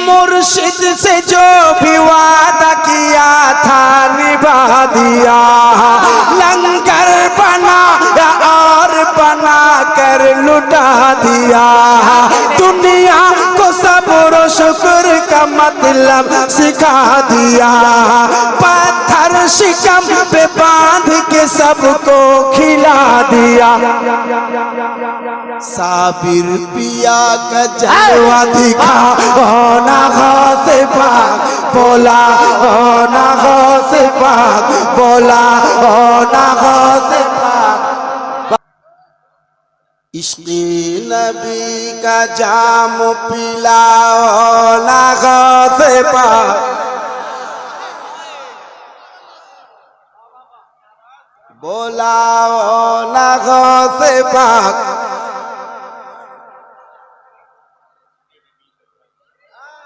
मुर्शिद से जो भी वादा किया था निभा दिया। लंगर बना और बना कर लुटा दिया। दुनिया को सब्र शुक्र का मतलब सिखा दिया। पत्थर शिकम पे बांध के सबको खिला दिया। साबिर पिया का जलवा दिखा ओ ना गौसे पाक बोला, ओ ना गौसे पाक बोला, ओ ना गौसे पाक। इश्क़े नबी का जाम पिला ओ ना गौसे पाक बोला, ओ ना गौसे पाक।